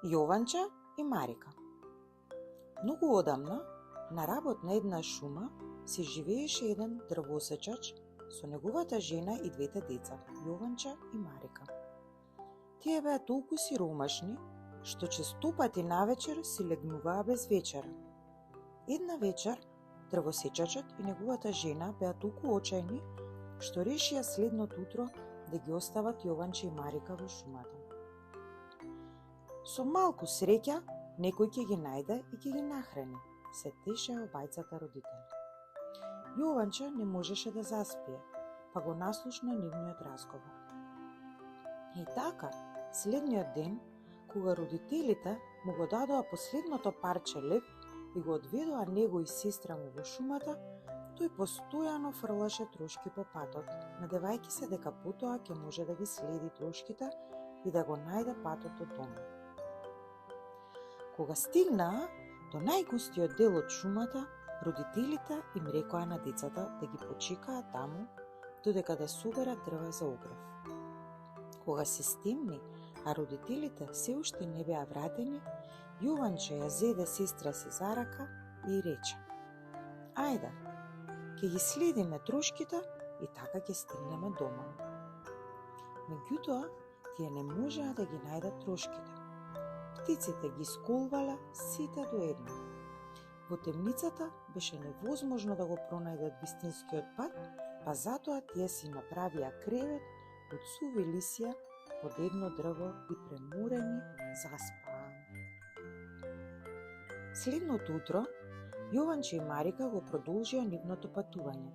Јованче и Марика. Многу одамна, на работ на една шума, си живееше еден дрвосечач со неговата жена и двете деца, Јованче и Марика. Тие беа толку сиромашни, што често пати навечер си легнуваа без вечера. Една вечер, дрвосечачот и неговата жена беа толку очајни, што решија следното утро да ги остават Јованче и Марика во шумата. Со малку среќа, некој ќе ги најде и ќе ги нахрани, се тешеа обајцата родители. Јованче не можеше да заспие, па го наслушна нивниот разговор. И така, следниот ден, кога родителите му го дадоа последното парче леб и го одведоа него и сестра му во шумата, тој постојано фрлаше трошки по патот, надевајќи се дека потоа ќе може да ги следи трошките и да го најде патот до дома. Кога стигнаа до најгустиот дел од шумата, родителите им рекоа на децата да ги почекаат таму, додека да соберат дрва за огрев. Кога се стемни, а родителите се уште не беа вратени, Јованче ја зеде сестра си за рака и рече: "Ајде, ќе ги следиме трошките и така ќе стигнеме дома." Меѓутоа, тие не можеа да ги најдат трошките. Птиците ги сколвале сите до една. Во темницата беше невозможно да го пронајдат вистинскиот пат, па затоа тие си направија кревет од суви лисја под едно дрво и преморени заспаа. Следното утро, Јованче и Марика го продолжија нивното патување,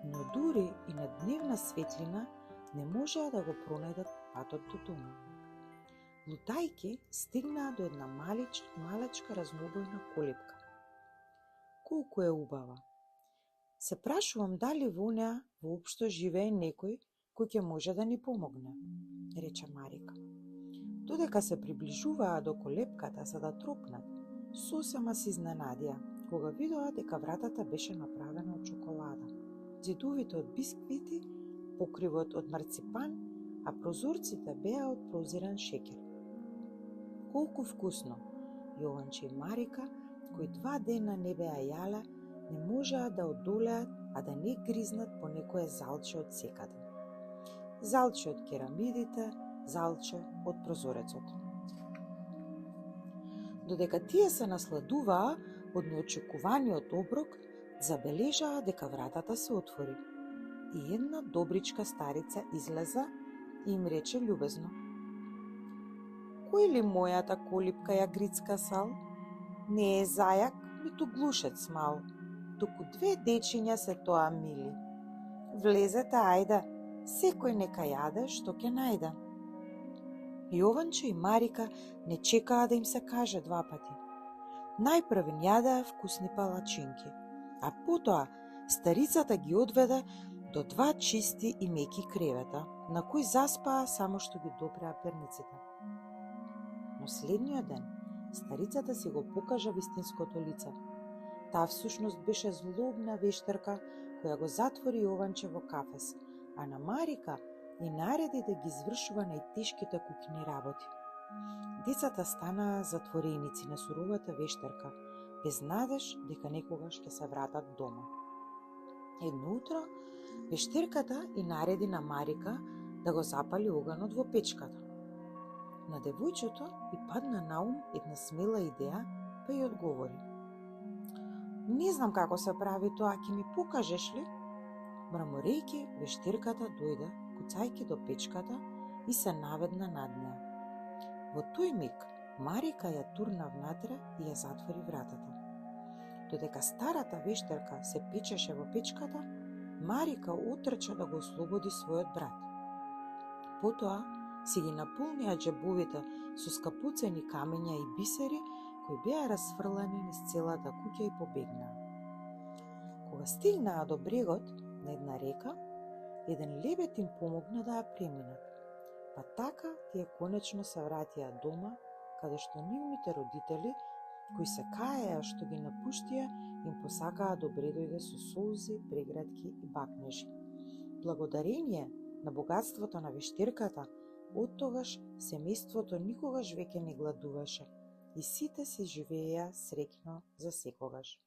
но дури и на дневна светлина не можеа да го пронајдат патот до дома. Лутајки стигнаа до една малечка разнобојна колипка. Колку е убава! Се прашувам дали во неа воопшто живее некој кој ќе може да ни помогне, рече Марика. Додека се приближуваа до колепката за да тропнат, сосема се изненадија кога видоа дека вратата беше направена од чоколада, ѕидовите од бисквити, покривот од марципан, а прозорците беа од прозиран шеќер. Колку вкусно! Јованче и Марика, кои 2 дена не беа јале, не можеа да одолеат, а да не гризнат по некое залче од секаде. Залче од керамидите, залче од прозорецот. Додека тие се насладуваа од неочекуваниот оброк, забележаа дека вратата се отвори и една добричка старица излеза и им рече љубезно: "Кој ли мојата колипка ја грицка сал? Не е зајак, ниту глушец мал, туку 2 дечиња се тоа мили. Влезете, ајде, секој нека јаде што ќе најде." Јованче и Марика не чекаа да им се каже 2 пати. Најпрв им јадеа вкусни палачинки, а потоа старицата ги одведе до 2 чисти и меки кревета, на кои заспаа само што ги допреа перниците. Но следниот ден старицата си го покажа вистинското лице. Таа всушност беше злобна вештерка која го затвори Јованче во кафес, а на Марика и нареди да ги извршува најтешките куќни работи. Децата станаа затвореници на суровата вештерка, без надеж дека некогаш ќе се вратат дома. Едно утро, вештерката и нареди на Марика да го запали оганот во печката. На девојчето и падна на ум една смела идеја, па ја одговори: "Не знам како се прави тоа, ќе ми покажеш ли?" Мраморејќи, вештерката дојде, куцајќи до печката и се наведна над неа. Во тој миг Марика ја турна внатре и ја затвори вратата. Додека старата вештерка се печеше во печката, Марика отрча да го ослободи својот брат. Потоа си ги наполнија џебовите со скапуцени камења и бисери кои беа расфрлани низ целата куќа и побегнаа. Кога стигнаа до брегот на една река, еден лебед им помогна да ја преминат. Па така тие конечно се вратија дома, каде што нивните родители, кои се каеа што ги напуштија, им посакаа добре дојде со солзи, прегратки и бакнежи. Благодарение на богатството на вештерката, Оттогаш семејството никогаш веќе не гладуваше и сите си живееја среќно за секогаш.